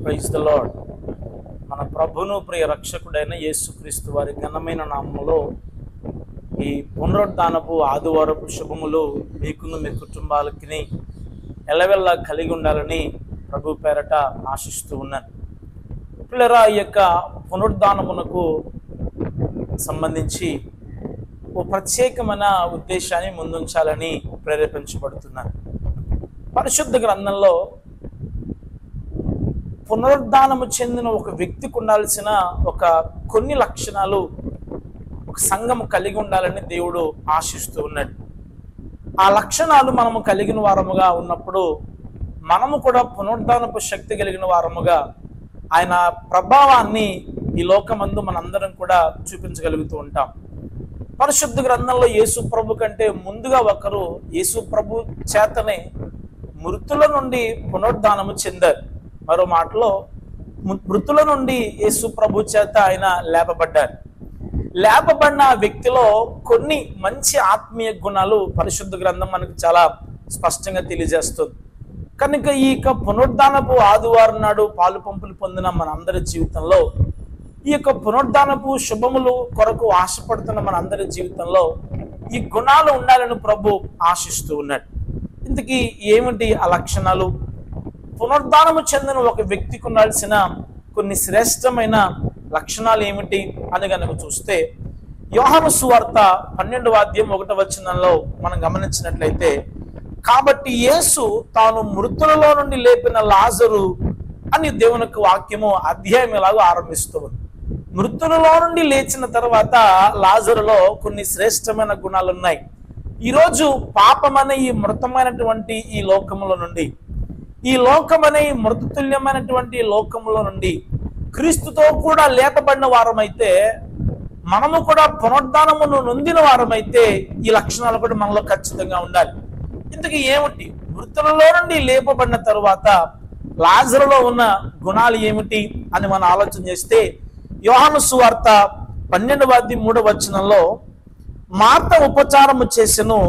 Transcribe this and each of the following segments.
Praise the lord. మన ప్రభును ప్రియ రక్షకుడైన యేసుక్రీస్తు వారి ఘనమైన నామములో ఈ పునరుద్ధానపు ఆదివారపు శుభములు మీకును మీ కుటుంబాలకి ఎల్లవెల్లా కలిగి ఉండాలని ప్రభు పేరట ఆశిస్తూ ఉన్నాను. పిల్లరా, ఈ యొక్క పునరుద్ధానమునకు సంబంధించి ఓ ప్రత్యేకమైన ఉద్దేశాన్ని ముందుంచాలని ప్రేరేపించబడుతున్నాను. పరిశుద్ధ గ్రంథంలో పునరుద్ధానము చెందిన ఒక వ్యక్తికి ఉండాల్సిన కొన్ని లక్షణాలు ఒక సంఘం కలిగి ఉండాలని దేవుడు ఆశిస్తూ ఉన్నాడు. ఆ లక్షణాలు మనము కలిగిన వారముగా ఉన్నప్పుడు మనము కూడా పునరుద్ధానపు శక్తి కలిగిన వారముగా ఆయన ప్రభావాన్ని ఈ లోకమందు మనందరం కూడా చూపించగలుగుతూ ఉంటాం. పరిశుద్ధ గ్రంథంలో యేసు ప్రభు కంటే ముందుగా ఒకరు యేసు ప్రభు చేతనే మృతుల నుండి పునరుద్ధానము చెందారు. మరో మాటలో మృతుల నుండి యేసు ప్రభు చేత ఆయన లేపబడ్డారు. లేపబడిన వ్యక్తిలో కొన్ని మంచి ఆత్మీయ గుణాలు పరిశుద్ధ గ్రంథం మనకు చాలా స్పష్టంగా తెలియజేస్తుంది. కనుక ఈ పునరుద్ధానపు ఆదివారం నాడు పాలు పంపులు పొందిన మనందరి జీవితంలో ఈ పునరుద్ధానపు శుభములు కొరకు ఆశపడుతున్న మనందరి జీవితంలో ఈ గుణాలు ఉండాలని ప్రభు ఆశిస్తూ ఉన్నాడు. ఇంతకీ ఏమిటి ఆ లక్షణాలు? పునరుద్ధానము చెందిన ఒక వ్యక్తికి ఉండాల్సిన కొన్ని శ్రేష్టమైన లక్షణాలు ఏమిటి అని కనుక చూస్తే, యోహాను సువార్త 12వ అధ్యాయం 1వ వచనంలో మనం గమనించినట్లయితే, కాబట్టి యేసు తాను మృతులలో నుండి లేపిన లాజరు అని దేవుని వాక్యము అధ్యాయం ఎలాగో ఆరంభిస్తుంది. మృతులలో నుండి లేచిన తర్వాత లాజరులో కొన్ని శ్రేష్టమైన గుణాలు ఉన్నాయి. ఈరోజు పాపమనే ఈ మృతమైనటువంటి ఈ లోకములో నుండి, ఈ లోకమనే మృతతుల్యమైనటువంటి లోకములో నుండి క్రీస్తుతో కూడా లేపబడిన వారమైతే, మనము కూడా పునరుద్ధానమును నొందిన వారమైతే ఈ లక్షణాలు కూడా మనలో ఖచ్చితంగా ఉండాలి. ఇంతకీ ఏమిటి? మృతులలో నుండి లేపబడిన తరువాత లాజరులో ఉన్న గుణాలు ఏమిటి అని మనం ఆలోచన చేస్తే, యోహాను సువార్త 12వ అధ్యాయం 3వ వచనంలో, మార్త ఉపచారము చేసెను,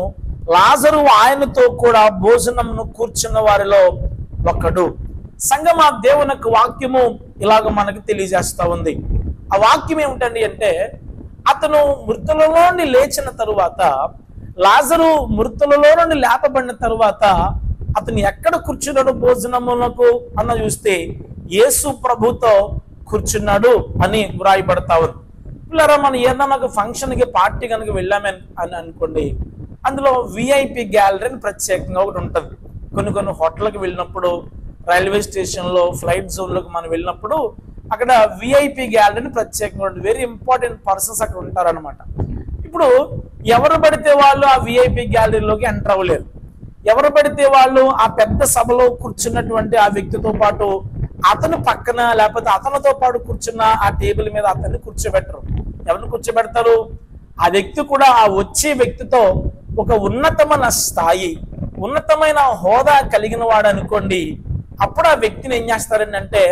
లాజరు ఆయనతో కూడా భోజనమును కూర్చున్న వారిలో ఒకడు. సంగమా, దేవుని వాక్యము ఇలాగ మనకు తెలియజేస్తా ఉంది. ఆ వాక్యం ఏమిటండి అంటే, అతను మృతులలో నుండి లేచిన తరువాత, లాజరు మృతులలో నుండి లేపబడిన తరువాత అతను ఎక్కడ కూర్చున్నాడు భోజనములకు అన్న చూస్తే యేసు ప్రభుతో కూర్చున్నాడు అని వ్రాయబడతా ఉంది. పిల్లరా, మనం ఏదన్నా ఒక ఫంక్షన్కి పార్టీ కనుక వెళ్ళామని అని అనుకోండి, అందులో విఐపి గ్యాలరీ అని ప్రత్యేకంగా ఒకటి ఉంటుంది. కొన్ని హోటల్కి వెళ్ళినప్పుడు, రైల్వే స్టేషన్లో, ఫ్లైట్ జోన్లోకి మనం వెళ్ళినప్పుడు అక్కడ విఐపి గ్యాలరీని ప్రత్యేకంగా ఉంటుంది. వెరీ ఇంపార్టెంట్ పర్సన్స్ అక్కడ ఉంటారనమాట. ఇప్పుడు ఎవరు పడితే వాళ్ళు ఆ విఐపి గ్యాలరీలోకి ఎంటర్ అవ్వలేరు. ఎవరు పడితే వాళ్ళు ఆ పెద్ద సభలో కూర్చున్నటువంటి ఆ వ్యక్తితో పాటు అతను పక్కన, లేకపోతే అతనితో పాటు కూర్చున్న ఆ టేబుల్ మీద అతన్ని కూర్చోబెట్టరు. ఎవరిని కూర్చోబెడతారు? ఆ వ్యక్తి కూడా ఆ వచ్చే వ్యక్తితో ఒక ఉన్నతమైన స్థాయి, ఉన్నతమైన హోదా కలిగిన వాడు అనుకోండి, అప్పుడు ఆ వ్యక్తిని ఏం చేస్తారని అంటే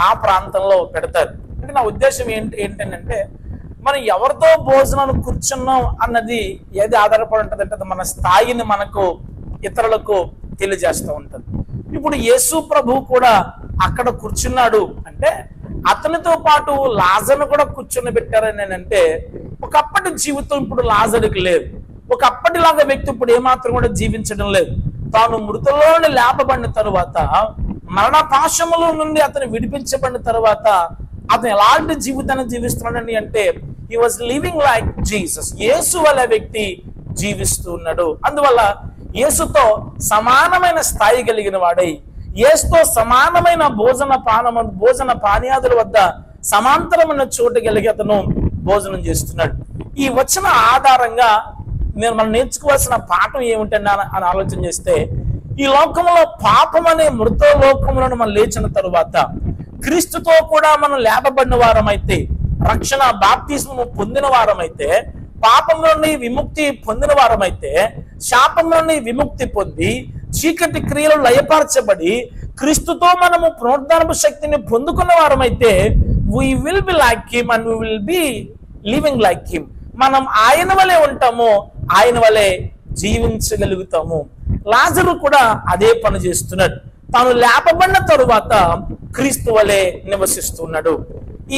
ఆ ప్రాంతంలో పెడతారు. అంటే నా ఉద్దేశం ఏంటంటే, మనం ఎవరితో భోజనాన్ని కూర్చున్నాం అన్నది ఏది ఆధారపడి ఉంటుంది అంటే, మన స్థాయిని మనకు ఇతరులకు తెలియజేస్తూ ఉంటుంది. ఇప్పుడు యేసు ప్రభు కూడా అక్కడ కూర్చున్నాడు అంటే, అతనితో పాటు లాజరును కూడా కూర్చొని పెట్టారని అంటే, ఒకప్పటి జీవితం ఇప్పుడు లాజరుకి లేదు. ఒకప్పటిలాగా వ్యక్తి ఇప్పుడు ఏమాత్రం కూడా జీవించడం లేదు. తాను మృతుల్లోనే లేపబడిన తరువాత, మరణ పాశముల నుండి అతను విడిపించబడిన తరువాత అతను ఎలాంటి జీవితాన్ని జీవిస్తున్నాడని అంటే, he was living like Jesus. యేసు వల్ల వ్యక్తి జీవిస్తూ ఉన్నాడు. అందువల్ల యేసుతో సమానమైన స్థాయి కలిగిన వాడై, యేసుతో సమానమైన భోజన పానీయాదుల వద్ద సమాంతరమైన చోటు కలిగి అతను భోజనం చేస్తున్నాడు. ఈ వచన ఆధారంగా మనం నేర్చుకోవాల్సిన పాఠం ఏమిటండి అని ఆలోచన చేస్తే, ఈ లోకంలో పాపం అనే మృత లోకంలో మనం లేచిన తరువాత క్రీస్తుతో కూడా మనం లేపబడిన వారమైతే, రక్షణ బాప్తిస్మము పొందిన వారమైతే, పాపం నుండి విముక్తి పొందిన వారమైతే, శాపం నుండి విముక్తి పొంది చీకటి క్రియలు లయపరచబడి క్రీస్తుతో మనము పునరుద్ధానపు శక్తిని పొందుకున్న వారమైతే, we will be like him and we will be living like him. మనం ఆయన వలె ఉంటాము, ఆయన వలె జీవించగలుగుతాము. లాజరు కూడా అదే పని చేస్తున్నాడు. తాను లేపబడిన తరువాత క్రీస్తు వలె నివసిస్తున్నాడు.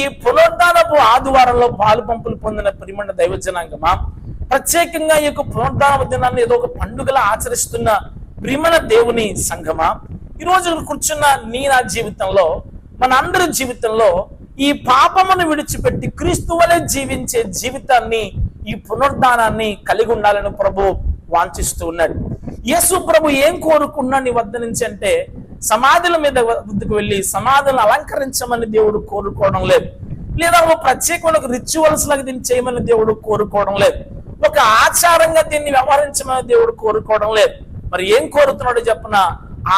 ఈ పునరుద్ధానపు ఆదివారంలో పాలు పంపులు పొందిన ప్రియమైన దైవ జనాంగమా, ప్రత్యేకంగా ఈ యొక్క పునరుద్ధాన దినాన్ని ఏదో ఒక పండుగలా ఆచరిస్తున్న ప్రియమైన దేవుని సంఘమా, ఈరోజు కూర్చున్న నా జీవితంలో, మన అందరి జీవితంలో ఈ పాపమును విడిచిపెట్టి క్రీస్తు వలె జీవించే జీవితాన్ని, ఈ పునరుద్ధానాన్ని కలిగి ఉండాలని ప్రభు వాంఛిస్తూ ఉన్నాడు. యేసు ప్రభు ఏం కోరుకున్నా నీ వద్ద నుంచి అంటే, సమాధుల మీద వద్దకు వెళ్ళి సమాధులను అలంకరించమని దేవుడు కోరుకోవడం లేదు, లేదా ఒక ప్రత్యేకమైన రిచువల్స్ లాగా దీన్ని చేయమని దేవుడు కోరుకోవడం లేదు, ఒక ఆచారంగా దీన్ని వ్యవహరించమని దేవుడు కోరుకోవడం లేదు. మరి ఏం కోరుతున్నాడు చెప్పన?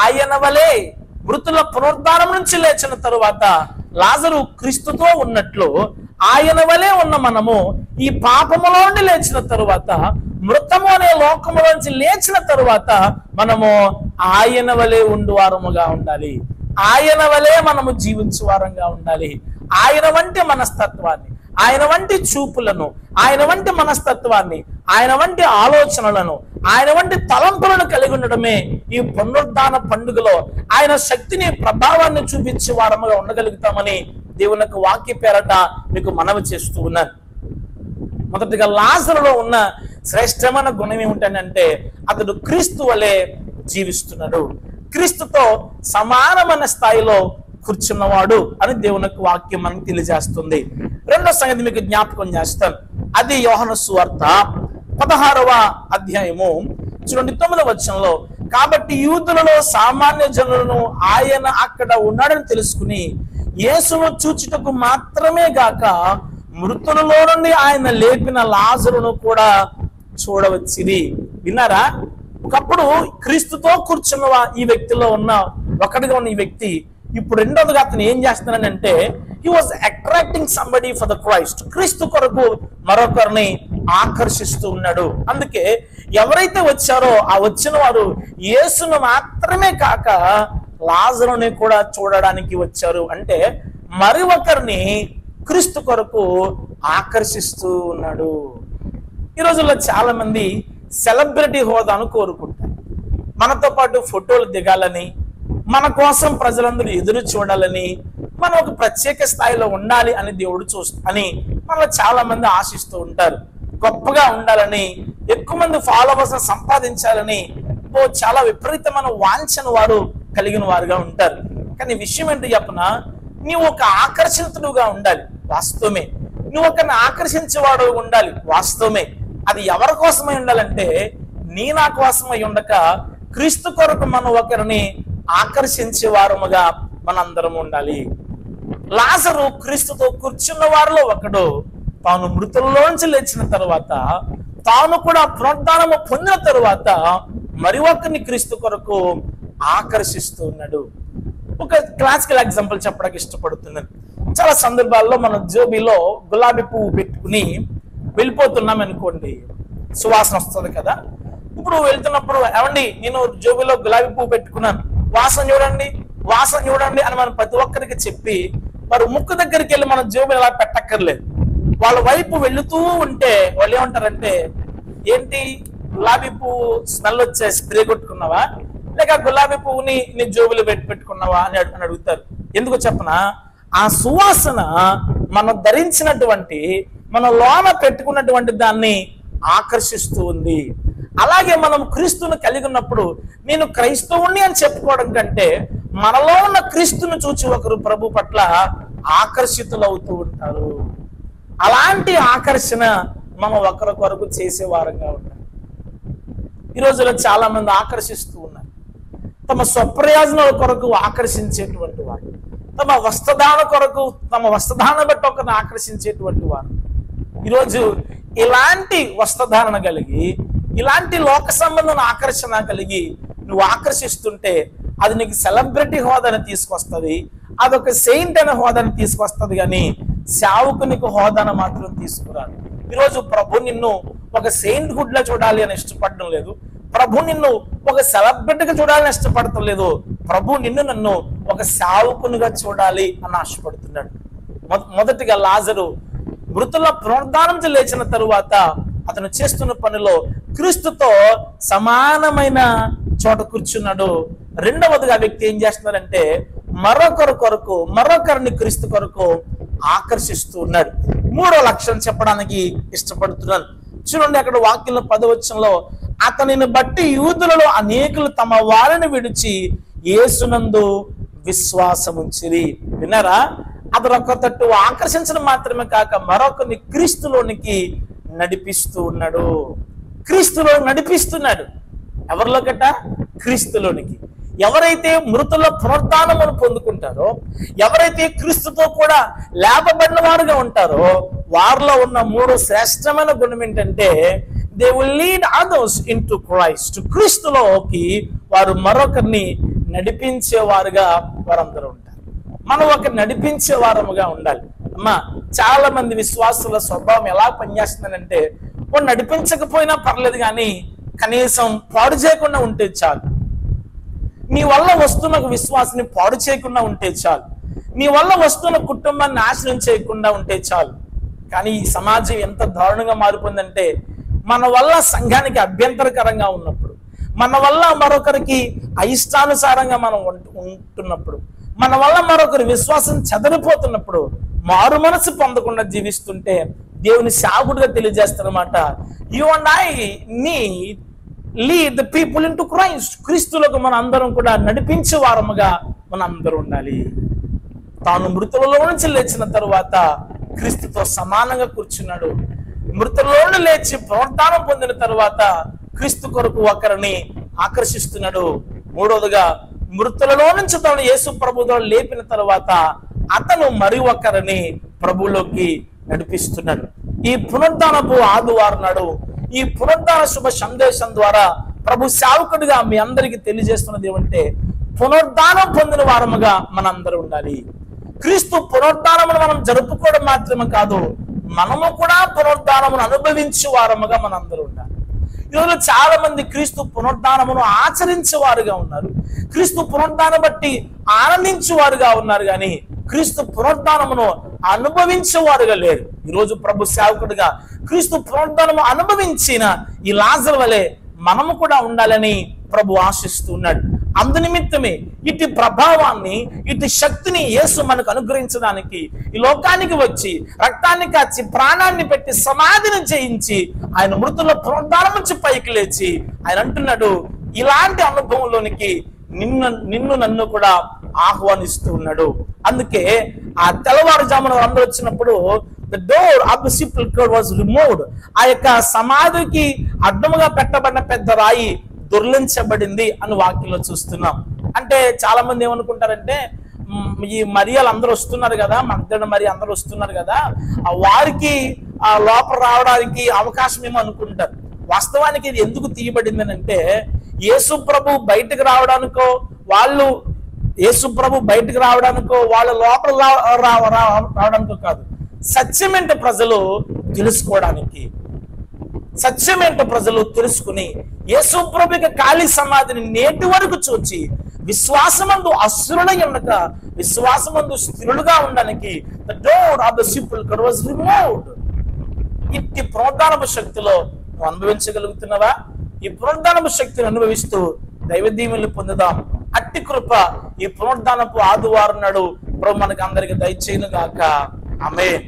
ఆయన వలె మృతుల పునరుద్ధానం నుంచి లేచిన తరువాత లాజరు క్రీస్తుతో ఉన్నట్లు ఆయన వలె ఉన్న మనము ఈ పాపములోండి లేచిన తరువాత, మృతము అనే లోకములోంచి లేచిన తరువాత మనము ఆయన వలె ఉండువారముగా ఉండాలి. ఆయన వలె మనము జీవించువారంగా ఉండాలి. ఆయన వంటి మనస్తత్వాన్ని, ఆయన వంటి చూపులను, ఆయన వంటి మనస్తత్వాన్ని, ఆయన వంటి ఆలోచనలను, ఆయన వంటి తలంపులను కలిగి ఉండడమే ఈ పునరుద్ధాన పండుగలో ఆయన శక్తిని, ప్రభావాన్ని చూపించే వారముగా ఉండగలుగుతామని దేవుని యొక్క వాక్య పేరట మీకు మనవి చేస్తూ ఉన్నాను. మొదటిగా లాజరులో ఉన్న శ్రేష్టమైన గుణం ఏమిటంటే, అతడు క్రీస్తు వలె జీవిస్తున్నాడు, క్రీస్తుతో సమానమైన స్థాయిలో కూర్చున్నవాడు అని దేవుని యొక్క వాక్యం మనకు తెలియజేస్తుంది. రెండో సంగతి మీకు జ్ఞాపకం చేస్తాను. అది యోహాను సువార్త 16వ అధ్యాయము చూడండి 9వ వచనంలో, కాబట్టి యూదులలో సామాన్య జనులను ఆయన అక్కడ ఉన్నాడని తెలుసుకుని యేసును చూచుటకు మాత్రమే గాక మృతులలో నుండి ఆయన లేపిన లాజరును కూడా చూడవచ్చిరి. విన్నారా? ఒకప్పుడు క్రీస్తుతో కూర్చున్న ఈ వ్యక్తిలో ఉన్న ఒకటిగా ఉన్న ఈ వ్యక్తి ఇప్పుడు రెండోదిగా అతను ఏం చేస్తున్నానంటే, he was attracting somebody for the Christ. క్రీస్తు కొరకు మరొకరిని ఆకర్షిస్తూ ఉన్నాడు. అందుకే ఎవరైతే వచ్చారో ఆ వచ్చిన వారు యేసును మాత్రమే కాక లాజరుని కూడా చూడడానికి వచ్చారు. అంటే మరి ఒకరిని క్రీస్తు కొరకు ఆకర్షిస్తూ ఉన్నాడు. ఈ రోజుల్లో చాలా మంది సెలబ్రిటీ హోదాను కోరుకుంటారు. మనతో పాటు ఫోటోలు దిగాలని, మన కోసం ప్రజలందరూ ఎదురు చూడాలని, మనం ఒక ప్రత్యేక స్థాయిలో ఉండాలి అని దేవుడు అని మనలో చాలా మంది ఆశిస్తూ ఉంటారు. గొప్పగా ఉండాలని, ఎక్కువ మంది ఫాలోవర్స్ సంపాదించాలని చాలా విపరీతమైన వాంఛను వారు కలిగిన వారుగా ఉంటారు. కానీ విషయం ఏంటి చెప్పనా, నీవు ఒక ఆకర్షితుడుగా ఉండాలి, వాస్తవమే. నువ్వు ఒకరిని ఆకర్షించేవాడు ఉండాలి, వాస్తవమే. అది ఎవరి కోసమై ఉండాలంటే నా కోసమై ఉండక క్రీస్తు కొరకు మనం ఒకరిని ఆకర్షించే వారముగా మనందరం ఉండాలి. లాజరు క్రీస్తుతో కూర్చున్న వారిలో ఒకడు. తాను మృతుల్లోంచి లేచిన తర్వాత, తాను కూడా పునరుద్ధానము పొందిన తరువాత మరి ఒక్కరిని క్రీస్తు కొరకు ఆకర్షిస్తూ ఉన్నాడు. ఒక క్లాసికల్ ఎగ్జాంపుల్ చెప్పడానికి ఇష్టపడుతున్నాను. చాలా సందర్భాల్లో మనం జోబీలో గులాబీ పువ్వు పెట్టుకుని వెళ్ళిపోతున్నాం అనుకోండి, సువాసన వస్తుంది కదా. ఇప్పుడు వెళ్తున్నప్పుడు, ఏమండి నేను జోబీలో గులాబీ పువ్వు పెట్టుకున్నాను, వాసన చూడండి, వాసన చూడండి అని మనం ప్రతి ఒక్కరికి చెప్పి వారు ముక్కు దగ్గరికి వెళ్ళి మన జోబులు అలా పెట్టక్కర్లేదు. వాళ్ళ వైపు వెళుతూ ఉంటే వాళ్ళు ఏమంటారంటే, ఏంటి గులాబీ పువ్వు స్మెల్ వచ్చే స్ప్రే కొట్టుకున్నావా, లేక గులాబీ పువ్వుని నీ జోబులు పెట్టుకున్నావా అని అడుగుతారు. ఎందుకు చెప్పనా, ఆ సువాసన మనం ధరించినటువంటి, మన లోన పెట్టుకున్నటువంటి దాన్ని ఆకర్షిస్తూ ఉంది. అలాగే మనం క్రీస్తును కలిగి ఉన్నప్పుడు నేను క్రైస్తవుణ్ణి అని చెప్పుకోవడం కంటే మనలో ఉన్న క్రీస్తును చూచి ఒకరు ప్రభు పట్ల ఆకర్షితులవుతూ ఉంటారు. అలాంటి ఆకర్షణ మనం ఒకరికొరకు చేసేవారంగా ఉంటాం. ఈ రోజుల్లో చాలా మంది ఆకర్షిస్తూ ఉన్నారు. తమ స్వప్రయోజనాల కొరకు ఆకర్షించేటువంటి వారు, తమ వస్త్రదాన కొరకు, తమ వస్త్రదాన బట్టి ఒకరిని ఆకర్షించేటువంటి వారు. ఈరోజు ఇలాంటి వస్త్రధారణ కలిగి, ఇలాంటి లోక సంబంధం ఆకర్షణ కలిగి నువ్వు ఆకర్షిస్తుంటే అది నీకు సెలబ్రిటీ హోదాని తీసుకొస్తుంది, అదొక సెయింట్ అనే హోదాని తీసుకొస్తుంది, కానీ సేవకునికి హోదాను మాత్రం తీసుకురాదు. ఈరోజు ప్రభు నిన్ను ఒక సెయింట్ హుడ్ లో చూడాలి అని ఇష్టపడడం లేదు, ప్రభు నిన్ను ఒక సెలబ్రిటీగా చూడాలని ఇష్టపడటం లేదు, ప్రభు నన్ను ఒక సేవకునిగా చూడాలి అని ఆశపడుతున్నాడు. మొదటిగా లాజరు మృతుల పునరుద్ధానం లేచిన తరువాత అతను చేస్తున్న పనిలో క్రీస్తుతో సమానమైన చోట కూర్చున్నాడు. రెండవదిగా ఆ వ్యక్తి ఏం చేస్తున్నారంటే మరొకరిని క్రీస్తు కొరకు ఆకర్షిస్తూ ఉన్నాడు. మూడో లక్షణం చెప్పడానికి ఇష్టపడుతున్నాను. చూడండి, అక్కడ వాక్యంలో 10వ వచనంలో, అతనిని బట్టి యూదులలో అనేకులు తమ వారిని విడిచి యేసునందు విశ్వాసముంచిరి. విన్నారా? అతను ఒక తట్టు ఆకర్షించడం మాత్రమే కాక మరొకరిని క్రీస్తులోనికి నడిపిస్తూ ఉన్నాడు. క్రీస్తులో నడిపిస్తున్నాడు. ఎవరిలోకట? క్రీస్తులోనికి. ఎవరైతే మృతుల పునరుద్ధానమును పొందుకుంటారో, ఎవరైతే క్రీస్తుతో కూడా లేపబడిన వారుగా ఉంటారో, వారిలో ఉన్న 3 శ్రేష్టమైన గుణం ఏంటంటే, they will lead others into Christ. క్రీస్తులోకి వారు మరొకరిని నడిపించేవారుగా వారందరూ ఉంటారు. మనం ఒక నడిపించే వారముగా ఉండాలి. అమ్మా, చాలా మంది విశ్వాసుల స్వభావం ఎలా పనిచేస్తుందంటే, వాడు నడిపించకపోయినా పర్లేదు కానీ కనీసం పాడు చేయకుండా ఉంటే చాలు. నీ వల్ల వస్తున్న విశ్వాసాన్ని పాడు చేయకుండా ఉంటే చాలు. నీ వల్ల వస్తున్న కుటుంబాన్ని నాశనం చేయకుండా ఉంటే చాలు. కానీ ఈ సమాజం ఎంత దారుణంగా మారిపోయిందంటే, మన వల్ల సంఘానికి అభ్యంతరకరంగా ఉన్నప్పుడు, మన వల్ల మరొకరికి అయిష్టానుసారంగా మనం ఉంటున్నప్పుడు, మన వల్ల మరొకరి విశ్వాసం చెదరిపోతున్నప్పుడు, మారు మనసు పొందకుండా జీవిస్తుంటే దేవుని సేవకుడిగా తెలియజేస్తారన్నమాట. You and I need lead the people into Christ. క్రీస్తులకు మన అందరం కూడా నడిపించే వారముగా మన అందరూ ఉండాలి. తాను మృతులలో నుంచి లేచిన తరువాత క్రీస్తుతో సమానంగా కూర్చున్నాడు. మృతులలో లేచి పునరుద్ధానం పొందిన తరువాత క్రీస్తు కొరకు ఒకరిని ఆకర్షిస్తున్నాడు. మూడవదిగా, మృతులలో నుంచి తాను యేసు ప్రభువుతో లేపిన తరువాత అతను మరి ఒకరిని ప్రభువులోకి నడిపిస్తున్నాడు. ఈ పునరుద్ధానపు ఆదివారం నాడు ఈ పునరుద్ధాన శుభ సందేశం ద్వారా ప్రభు సేవకుడిగా మీ అందరికీ తెలియజేస్తున్నది ఏమంటే, పునరుద్ధానం పొందిన వారముగా మనందరూ ఉండాలి. క్రీస్తు పునరుద్ధానమును మనం జరుపుకోవడం మాత్రమే కాదు, మనము కూడా పునరుద్ధానమును అనుభవించే వారముగా మనందరూ ఉండాలి. ఈరోజు చాలా మంది క్రీస్తు పునరుద్ధానమును ఆచరించేవారుగా ఉన్నారు, క్రీస్తు పునరుద్ధానం బట్టి ఆనందించేవారుగా ఉన్నారు, కానీ క్రీస్తు పునరుద్ధానమును అనుభవించేవారుగా లేరు. ఈరోజు ప్రభు సేవకుడిగా క్రీస్తు పునరుద్ధానము అనుభవించిన ఈ లాజరు వలె మనము కూడా ఉండాలని ప్రభు ఆశిస్తూ ఉన్నాడు. అందునిమిత్తమే ఇటు ప్రభావాన్ని, ఇటు శక్తిని యేసు మనకు అనుగ్రహించడానికి ఈ లోకానికి వచ్చి రక్తాన్ని కాచి ప్రాణాన్ని పెట్టి సమాధిని చేయించి ఆయన మృతుల పునరుద్ధానం నుంచి పైకి లేచి ఆయన అంటున్నాడు, ఇలాంటి అనుభవంలోనికి నిన్ను నన్ను కూడా ఆహ్వానిస్తూ ఉన్నాడు. అందుకే ఆ తెల్లవారుజామున అందరూ వచ్చినప్పుడు the door of the sepulchre was removed. ఆ యొక్క సమాధికి అడ్డముగా పెట్టబడిన పెద్ద రాయి దొర్లించబడింది అని వాక్యంలో చూస్తున్నాం. అంటే చాలా మంది ఏమనుకుంటారంటే, ఈ మరియాలు అందరూ వస్తున్నారు కదా, మగ్దల మరి అందరూ వస్తున్నారు కదా, వారికి ఆ లోపల రావడానికి అవకాశం ఏమో అనుకుంటారు. వాస్తవానికి ఇది ఎందుకు తీయబడింది అంటే, యేసు ప్రభు బయటకు రావడానికో వాళ్ళ లోపల రావడానికో కాదు, సత్యమేంటో ప్రజలు తెలుసుకోవడానికి. సత్యమేంటో ప్రజలు తెలుసుకుని యేసు ప్రభు యొక్క ఖాళీ సమాధిని నేటి వరకు చూచి విశ్వాసమందు అసురులై ఉండక విశ్వాసమందు స్థిరులుగా ఉండడానికి the door of the sepulchre was removed. ఇట్టి పునరుద్ధానపు శక్తిలో నువ్వు అనుభవించగలుగుతున్నావా? ఈ పునరుద్ధానపు శక్తిని అనుభవిస్తూ దైవ దీవెనలు పొందుదాం. అట్టి కృప ఈ పునరుద్ధానపు ఆదివారం నాడు ప్రభు మనకు అందరికి దయచేయును గాక. ఆమేన్.